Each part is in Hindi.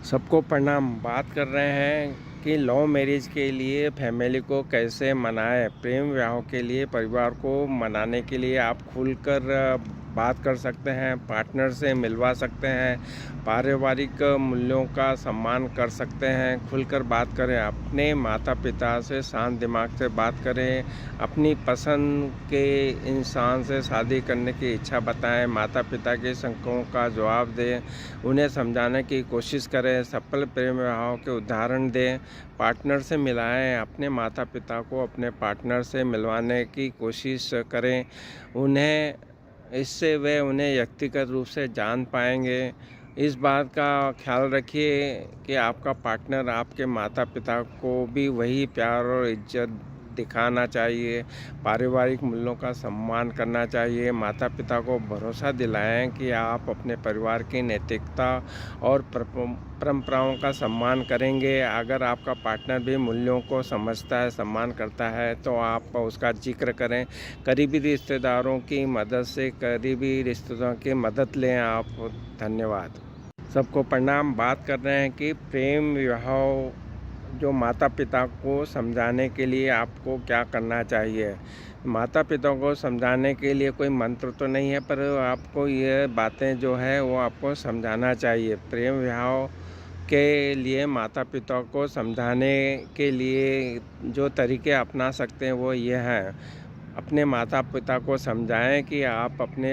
सबको प्रणाम। बात कर रहे हैं कि लव मैरिज के लिए फैमिली को कैसे मनाएं। प्रेम विवाह के लिए परिवार को मनाने के लिए आप खुलकर बात कर सकते हैं, पार्टनर से मिलवा सकते हैं, पारिवारिक मूल्यों का सम्मान कर सकते हैं। खुलकर बात करें, अपने माता पिता से शांत दिमाग से बात करें, अपनी पसंद के इंसान से शादी करने की इच्छा बताएं, माता पिता के शंकाओं का जवाब दें, उन्हें समझाने की कोशिश करें, सफल प्रेम विवाहों के उदाहरण दें, पार्टनर से मिलाएं, अपने माता पिता को अपने पार्टनर से मिलवाने की कोशिश करें। इससे वे उन्हें व्यक्तिगत रूप से जान पाएंगे। इस बात का ख्याल रखिए कि आपका पार्टनर आपके माता पिता को भी वही प्यार और इज्जत दिखाना चाहिए, पारिवारिक मूल्यों का सम्मान करना चाहिए। माता पिता को भरोसा दिलाएं कि आप अपने परिवार की नैतिकता और परंपराओं का सम्मान करेंगे। अगर आपका पार्टनर भी मूल्यों को समझता है, सम्मान करता है, तो आप उसका जिक्र करें। करीबी रिश्तेदारों की मदद से करीबी रिश्तेदारों की मदद लें आप। धन्यवाद। सबको प्रणाम। बात कर रहे हैं कि प्रेम विवाह जो माता पिता को समझाने के लिए आपको क्या करना चाहिए। माता पिता को समझाने के लिए कोई मंत्र तो नहीं है, पर आपको ये बातें जो है वो आपको समझाना चाहिए। प्रेम विवाह के लिए माता पिता को समझाने के लिए जो तरीके अपना सकते हैं वो ये हैं। अपने माता पिता को समझाएं कि आप अपने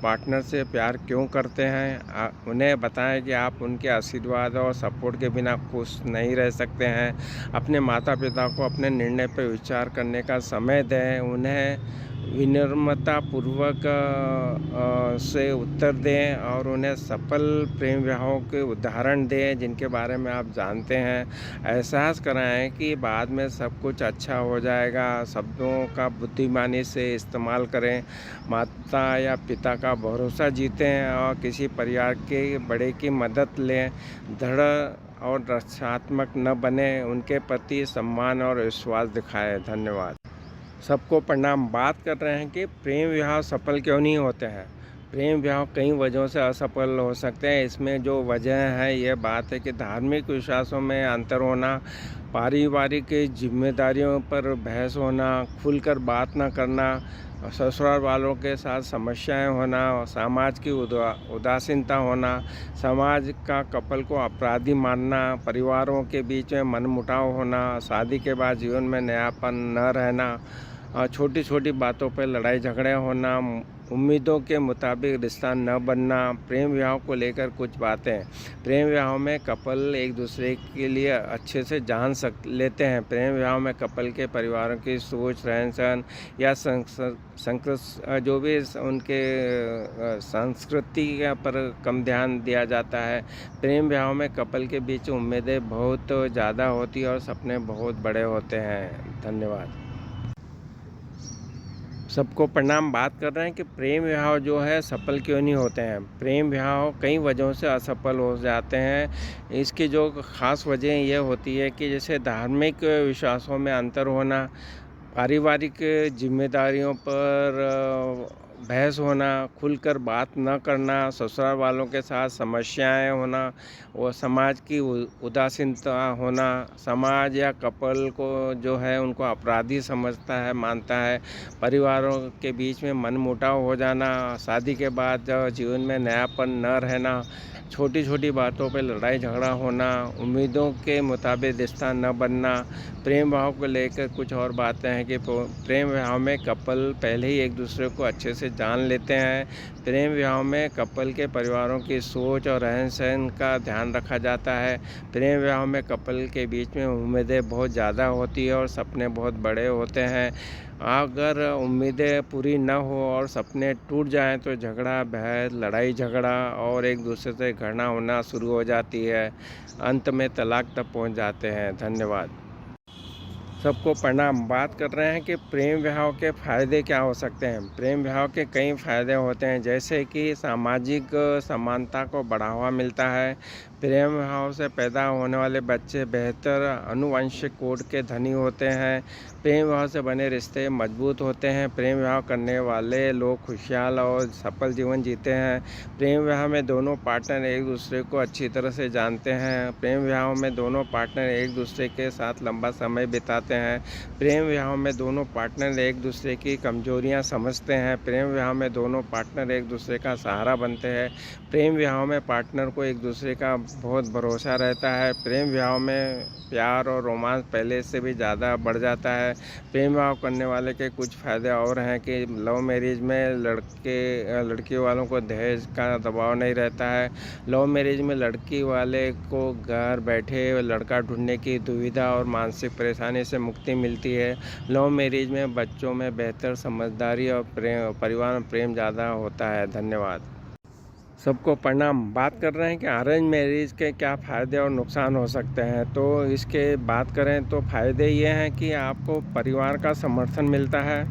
पार्टनर से प्यार क्यों करते हैं। उन्हें बताएं कि आप उनके आशीर्वाद और सपोर्ट के बिना खुश नहीं रह सकते हैं। अपने माता पिता को अपने निर्णय पर विचार करने का समय दें। उन्हें विनम्रतापूर्वक से उत्तर दें और उन्हें सफल प्रेम विवाहों के उदाहरण दें जिनके बारे में आप जानते हैं। एहसास कराएं कि बाद में सब कुछ अच्छा हो जाएगा। शब्दों का बुद्धिमानी से इस्तेमाल करें। माता या पिता का भरोसा जीतें और किसी परिवार के बड़े की मदद लें। दृढ़ और रक्षात्मक न बने, उनके प्रति सम्मान और विश्वास दिखाएं। धन्यवाद। सबको प्रणाम। बात कर रहे हैं कि प्रेम विवाह सफल क्यों नहीं होते हैं। प्रेम विवाह कई वजहों से असफल हो सकते हैं। इसमें जो वजह है ये बात है कि धार्मिक विश्वासों में अंतर होना, पारिवारिक जिम्मेदारियों पर बहस होना, खुलकर बात न करना, ससुराल वालों के साथ समस्याएं होना, समाज की उदासीनता होना, समाज का कपल को अपराधी मानना, परिवारों के बीच में मनमुटाव होना, शादी के बाद जीवन में नयापन न रहना, छोटी छोटी बातों पर लड़ाई झगड़े होना, उम्मीदों के मुताबिक रिश्ता न बनना। प्रेम विवाह को लेकर कुछ बातें। प्रेम विवाह में कपल एक दूसरे के लिए अच्छे से जान लेते हैं। प्रेम विवाह में कपल के परिवारों की सोच, रहन सहन या जो भी उनके संस्कृति पर कम ध्यान दिया जाता है। प्रेम विवाह में कपल के बीच उम्मीदें बहुत ज़्यादा होती है और सपने बहुत बड़े होते हैं। धन्यवाद। सबको प्रणाम। बात कर रहे हैं कि प्रेम विवाह जो है सफल क्यों नहीं होते हैं। प्रेम विवाह कई वजहों से असफल हो जाते हैं। इसकी जो ख़ास वजह ये होती है कि जैसे धार्मिक विश्वासों में अंतर होना, पारिवारिक जिम्मेदारियों पर बहस होना, खुलकर बात न करना, ससुराल वालों के साथ समस्याएं होना और समाज की उदासीनता होना। समाज या कपल को जो है उनको अपराधी समझता है, मानता है। परिवारों के बीच में मनमुटाव हो जाना, शादी के बाद जीवन में नयापन न रहना, छोटी छोटी बातों पर लड़ाई झगड़ा होना, उम्मीदों के मुताबिक रिश्ता न बनना। प्रेम विवाह को लेकर कुछ और बातें हैं कि प्रेम विवाह में कपल पहले ही एक दूसरे को अच्छे से जान लेते हैं। प्रेम विवाह में कपल के परिवारों की सोच और रहन सहन का ध्यान रखा जाता है। प्रेम विवाह में कपल के बीच में उम्मीदें बहुत ज़्यादा होती है और सपने बहुत बड़े होते हैं। अगर उम्मीदें पूरी न हो और सपने टूट जाएं तो झगड़ा, बहस, लड़ाई झगड़ा और एक दूसरे से घृणा होना शुरू हो जाती है। अंत में तलाक तक पहुंच जाते हैं। धन्यवाद। सबको प्रणाम। बात कर रहे हैं कि प्रेम विवाह के फ़ायदे क्या हो सकते हैं। प्रेम विवाह के कई फ़ायदे होते हैं, जैसे कि सामाजिक समानता को बढ़ावा मिलता है। प्रेम विवाह से पैदा होने वाले बच्चे बेहतर आनुवंशिक कोड के धनी होते हैं। प्रेम विवाह से बने रिश्ते मजबूत होते हैं। प्रेम विवाह करने वाले लोग खुशहाल और सफल जीवन जीते हैं। प्रेम विवाह में दोनों पार्टनर एक दूसरे को अच्छी तरह से जानते हैं। प्रेम विवाह में दोनों पार्टनर एक दूसरे के साथ लंबा समय बिताते हैं। प्रेम विवाह में दोनों पार्टनर एक दूसरे की कमजोरियां समझते हैं। प्रेम विवाह में दोनों पार्टनर एक दूसरे का सहारा बनते हैं। प्रेम विवाह में पार्टनर को एक दूसरे का बहुत भरोसा रहता है। प्रेम विवाह में प्यार और रोमांस पहले से भी ज़्यादा बढ़ जाता है। प्रेम विवाह करने वाले के कुछ फ़ायदे और हैं कि लव मैरिज में लड़की वालों को दहेज का दबाव नहीं रहता है। लव मैरिज में लड़की वाले को घर बैठे लड़का ढूंढने की दुविधा और मानसिक परेशानी से मुक्ति मिलती है। लव मैरिज में बच्चों में बेहतर समझदारी और परिवार में प्रेम ज़्यादा होता है। धन्यवाद। सबको प्रणाम। बात कर रहे हैं कि अरेंज मैरिज के क्या फ़ायदे और नुकसान हो सकते हैं। तो इसके बात करें तो फ़ायदे ये हैं कि आपको परिवार का समर्थन मिलता है,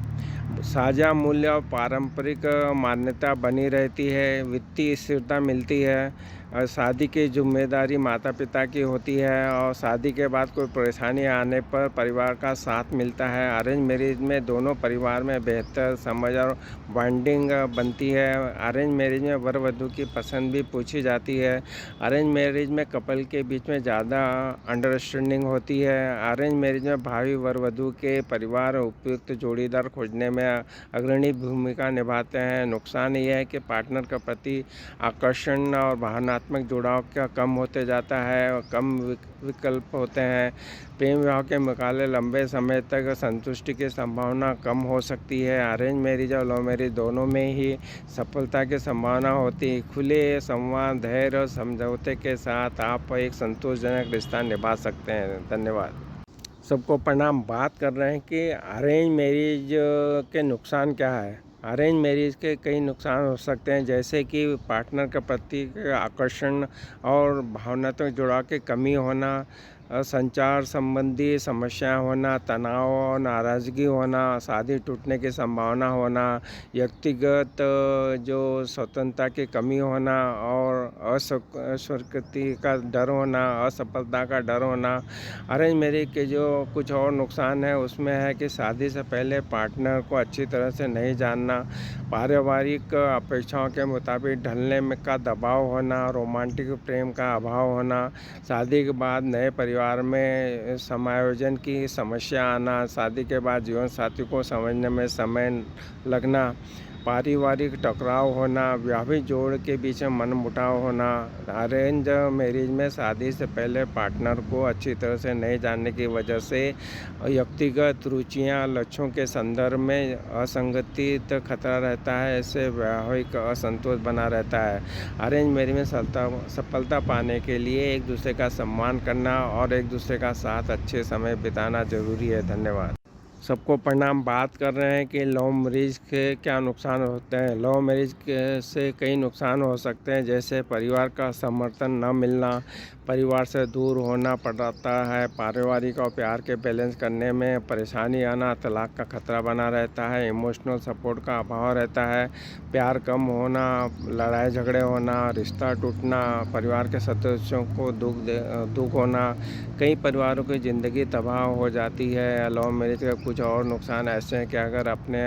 साझा मूल्य और पारंपरिक मान्यता बनी रहती है, वित्तीय स्थिरता मिलती है, और शादी की जिम्मेदारी माता पिता की होती है, और शादी के बाद कोई परेशानी आने पर परिवार का साथ मिलता है। अरेंज मैरिज में दोनों परिवार में बेहतर समझ और बॉन्डिंग बनती है। अरेंज मैरिज में वर वधू की पसंद भी पूछी जाती है। अरेंज मैरिज में कपल के बीच में ज़्यादा अंडरस्टैंडिंग होती है। अरेंज मैरिज में भावी वर वधू के परिवार उपयुक्त जोड़ीदार खोजने में अग्रणी भूमिका निभाते हैं। नुकसान ये है कि पार्टनर के प्रति आकर्षण और भावनात्मक जुड़ाव का कम होते जाता है और कम विकल्प होते हैं। प्रेम विवाह के मुकाबले लंबे समय तक संतुष्टि की संभावना कम हो सकती है। अरेंज मैरिज और लव मैरिज दोनों में ही सफलता की संभावना होती है। खुले संवाद, धैर्य और समझौते के साथ आप एक संतोषजनक रिश्ता निभा सकते हैं। धन्यवाद। सबको प्रणाम। बात कर रहे हैं कि अरेंज मैरिज के नुकसान क्या है। अरेंज मैरिज के कई नुकसान हो सकते हैं, जैसे कि पार्टनर के प्रति आकर्षण और भावनात्मक जुड़ाव की कमी होना, संचार संबंधी समस्या होना, तनाव और नाराज़गी होना, शादी टूटने की संभावना होना, व्यक्तिगत जो स्वतंत्रता की कमी होना और अस्वीकृति का डर होना, असफलता का डर होना। अरेंज मैरिज के जो कुछ और नुकसान है उसमें है कि शादी से पहले पार्टनर को अच्छी तरह से नहीं जानना, पारिवारिक अपेक्षाओं के मुताबिक ढलने में का दबाव होना, रोमांटिक प्रेम का अभाव होना, शादी के बाद नए परिवार में समायोजन की समस्या आना, शादी के बाद जीवन साथी को समझने में समय लगना, पारिवारिक टकराव होना, वैवाहिक जोड़ के बीच में मनमुटाव होना। अरेंज मैरिज में शादी से पहले पार्टनर को अच्छी तरह से नहीं जानने की वजह से व्यक्तिगत रुचियां, लक्ष्यों के संदर्भ में असंगति तक खतरा रहता है। इससे वैवाहिक असंतोष बना रहता है। अरेंज मैरिज में सफलता पाने के लिए एक दूसरे का सम्मान करना और एक दूसरे का साथ अच्छे समय बिताना जरूरी है। धन्यवाद। सबको प्रणाम। बात कर रहे हैं कि लव मैरिज के क्या नुकसान होते हैं। लव मैरिज से कई नुकसान हो सकते हैं, जैसे परिवार का समर्थन न मिलना, परिवार से दूर होना पड़ता है, पारिवारिक और प्यार के बैलेंस करने में परेशानी आना, तलाक का खतरा बना रहता है, इमोशनल सपोर्ट का अभाव रहता है, प्यार कम होना, लड़ाई झगड़े होना, रिश्ता टूटना, परिवार के सदस्यों को दुख होना, कई परिवारों की ज़िंदगी तबाह हो जाती है। लव मैरिज के कुछ और नुकसान ऐसे हैं कि अगर अपने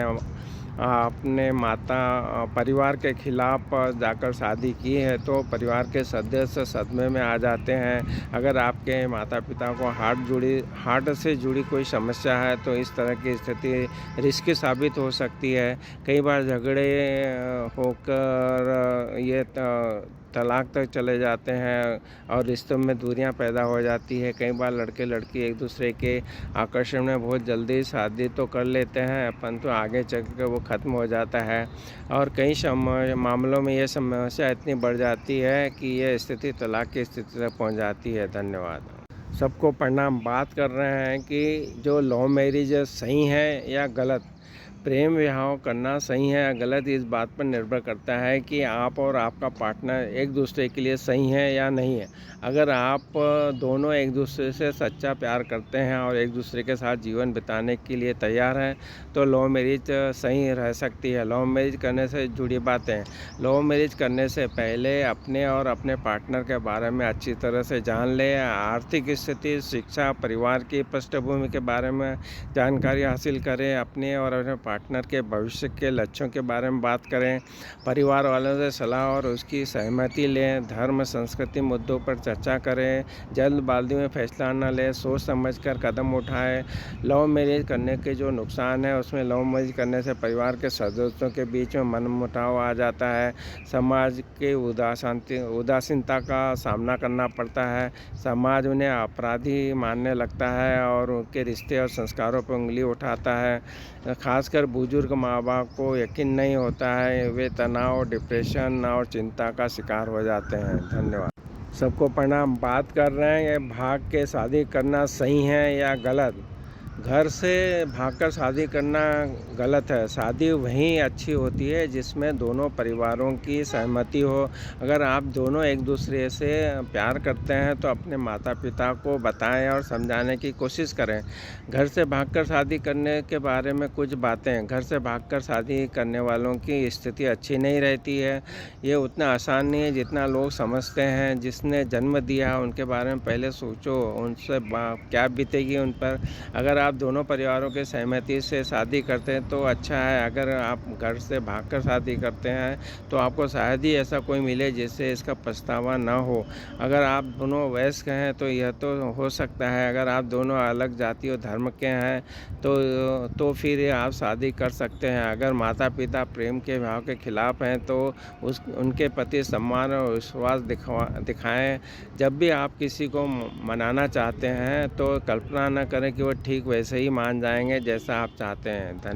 परिवार के खिलाफ जाकर शादी की है तो परिवार के सदस्य सदमे में आ जाते हैं। अगर आपके माता पिता को हार्ट से जुड़ी कोई समस्या है तो इस तरह की स्थिति रिस्की साबित हो सकती है। कई बार झगड़े होकर ये तलाक तक चले जाते हैं और रिश्तों में दूरियां पैदा हो जाती है। कई बार लड़के लड़की एक दूसरे के आकर्षण में बहुत जल्दी शादी तो कर लेते हैं, परंतु आगे चल कर वो ख़त्म हो जाता है और कई मामलों में ये समस्या इतनी बढ़ जाती है कि ये स्थिति तलाक की स्थिति तक पहुंच जाती है। धन्यवाद। सबको प्रणाम। बात कर रहे हैं कि जो लव मैरिज सही है या गलत। प्रेम विवाह करना सही है या गलत इस बात पर निर्भर करता है कि आप और आपका पार्टनर एक दूसरे के लिए सही है या नहीं है। अगर आप दोनों एक दूसरे से सच्चा प्यार करते हैं और एक दूसरे के साथ जीवन बिताने के लिए तैयार हैं, तो लव मैरिज सही रह सकती है। लव मैरिज करने से जुड़ी बातें, लव मैरिज करने से पहले अपने और अपने पार्टनर के बारे में अच्छी तरह से जान लें। आर्थिक स्थिति, शिक्षा, परिवार की पृष्ठभूमि के बारे में जानकारी हासिल करें। अपने और अपने पार्टनर के भविष्य के लक्ष्यों के बारे में बात करें। परिवार वालों से सलाह और उसकी सहमति लें। धर्म, संस्कृति मुद्दों पर चर्चा करें। जल्दबाजी में फैसला न लें, सोच समझकर कदम उठाएं। लव मैरिज करने के जो नुकसान है, उसमें लव मैरिज करने से परिवार के सदस्यों के बीच में मनमुटाव आ जाता है। समाज के उदासीनता का सामना करना पड़ता है। समाज उन्हें अपराधी मानने लगता है और उनके रिश्ते और संस्कारों पर उंगली उठाता है। खासकर बुजुर्ग माँ बाप को यकीन नहीं होता है, वे तनाव, डिप्रेशन और चिंता का शिकार हो जाते हैं। धन्यवाद। सबको प्रणाम। बात कर रहे हैं कि भाग के शादी करना सही है या गलत। घर से भागकर शादी करना गलत है। शादी वहीं अच्छी होती है जिसमें दोनों परिवारों की सहमति हो। अगर आप दोनों एक दूसरे से प्यार करते हैं तो अपने माता पिता को बताएं और समझाने की कोशिश करें। घर से भागकर शादी करने के बारे में कुछ बातें। घर से भागकर शादी करने वालों की स्थिति अच्छी नहीं रहती है। ये उतना आसान नहीं है जितना लोग समझते हैं। जिसने जन्म दिया उनके बारे में पहले सोचो, उनसे क्या बीतेगी उन पर। अगर आप दोनों परिवारों के सहमति से शादी करते हैं तो अच्छा है। अगर आप घर से भागकर शादी करते हैं तो आपको शायद ही ऐसा कोई मिले जिससे इसका पछतावा ना हो। अगर आप दोनों वयस्क हैं तो यह तो हो सकता है। अगर आप दोनों अलग जाति और धर्म के हैं तो फिर आप शादी कर सकते हैं। अगर माता पिता प्रेम के भाव के खिलाफ हैं तो उनके प्रति सम्मान और विश्वास दिखाएं। जब भी आप किसी को मनाना चाहते हैं तो कल्पना न करें कि वो ठीक वैसे ही मान जाएंगे जैसा आप चाहते हैं। धन्यवाद।